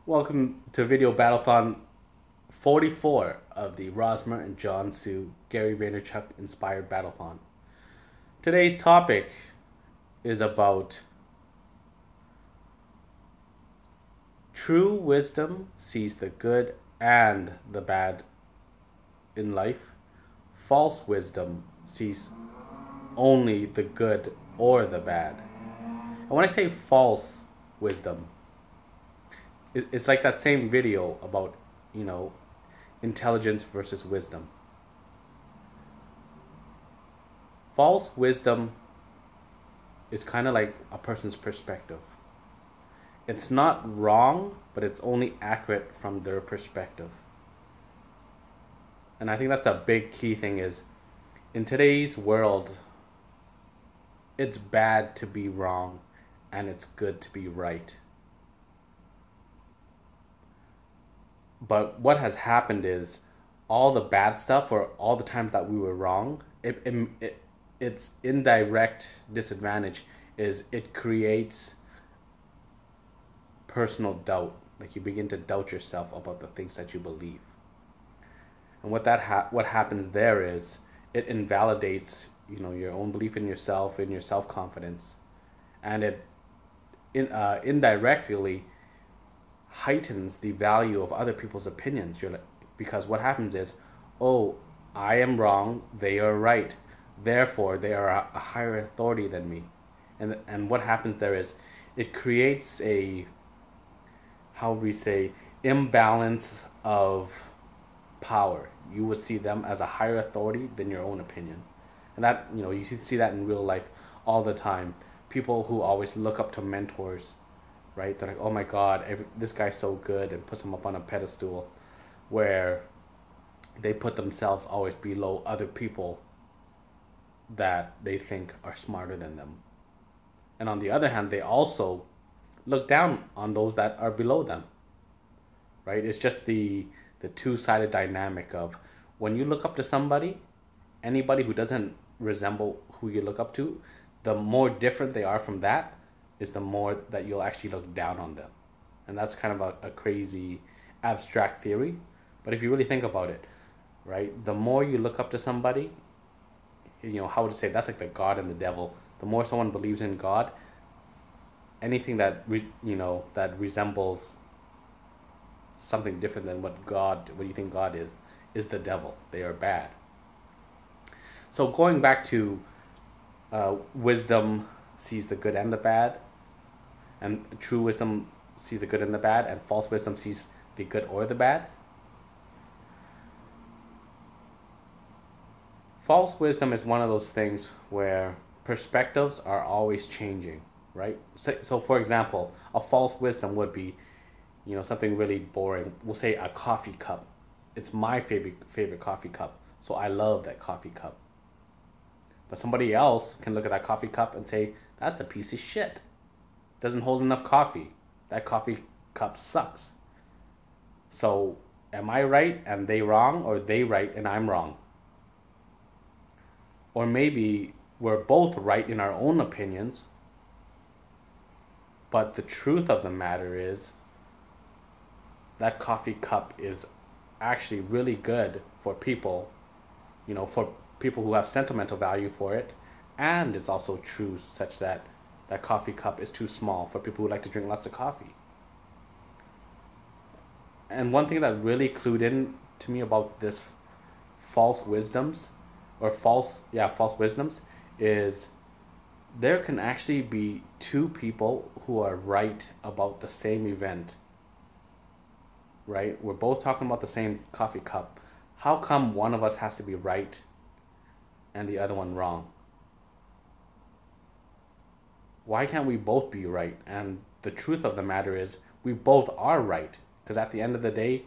Welcome to Video Battlethon 44 of the Rosmer and John Sue Gary Vaynerchuk inspired Battlethon. Today's topic is about true wisdom sees the good and the bad in life. False wisdom sees only the good or the bad. And when I say false wisdom, it's like that same video about, intelligence versus wisdom. False wisdom is kind of like a person's perspective. It's not wrong, but it's only accurate from their perspective. And I think that's a big key thing is, in today's world, it's bad to be wrong and it's good to be right. But what has happened is all the bad stuff or all the times that we were wrong, its indirect disadvantage is it creates personal doubt. Like you begin to doubt yourself about the things that you believe. And what happens there is it invalidates, your own belief in yourself, in your self-confidence. And it indirectly heightens the value of other people's opinions. Because what happens is, oh, I am wrong, they are right, therefore they are a higher authority than me. And what happens there is it creates a, imbalance of power. You would see them as a higher authority than your own opinion. And that, you see that in real life all the time. People who always look up to mentors, right? They're like, oh my God, this guy's so good, and puts him up on a pedestal where they put themselves always below other people that they think are smarter than them. And on the other hand, they also look down on those that are below them, right? It's just the two-sided dynamic of when you look up to somebody, anybody who doesn't resemble who you look up to, the more different they are from that, is the more that you'll actually look down on them. And that's kind of a crazy abstract theory. But if you really think about it, right, the more you look up to somebody, how would I say, that's like the God and the devil. The more someone believes in God, anything that that resembles something different than what you think God is the devil. They are bad. So going back to wisdom sees the good and the bad, and true wisdom sees the good and the bad, and false wisdom sees the good or the bad. False wisdom is one of those things where perspectives are always changing, right? So for example, a false wisdom would be, something really boring. We'll say a coffee cup. It's my favorite coffee cup, so I love that coffee cup. But somebody else can look at that coffee cup and say, that's a piece of shit. Doesn't hold enough coffee. That coffee cup sucks. So am I right and they wrong, or they right and I'm wrong? Or maybe we're both right in our own opinions, but the truth of the matter is that coffee cup is actually really good for people, for people who have sentimental value for it, and it's also true such that that coffee cup is too small for people who like to drink lots of coffee. And one thing that really clued in to me about this false wisdoms is there can actually be two people who are right about the same event, right? We're both talking about the same coffee cup. How come one of us has to be right and the other one wrong? Why can't we both be right? And the truth of the matter is we both are right, because at the end of the day,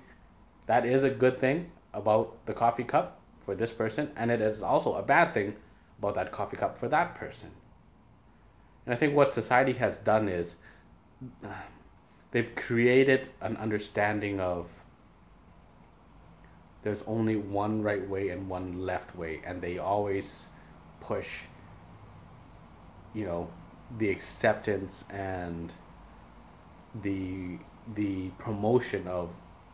that is a good thing about the coffee cup for this person, and it is also a bad thing about that coffee cup for that person. And I think what society has done is they've created an understanding of there's only one right way and one left way, and they always push the acceptance and the the promotion of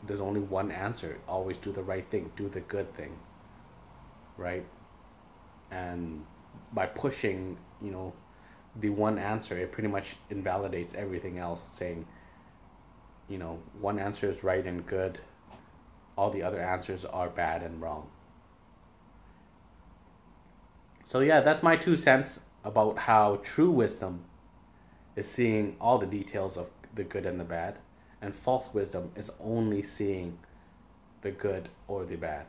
there's only one answer. Always do the right thing, do the good thing, right? And by pushing, the one answer, it pretty much invalidates everything else, saying, one answer is right and good, all the other answers are bad and wrong. So, yeah, that's my 2 cents about how true wisdom is seeing all the details of the good and the bad, and false wisdom is only seeing the good or the bad.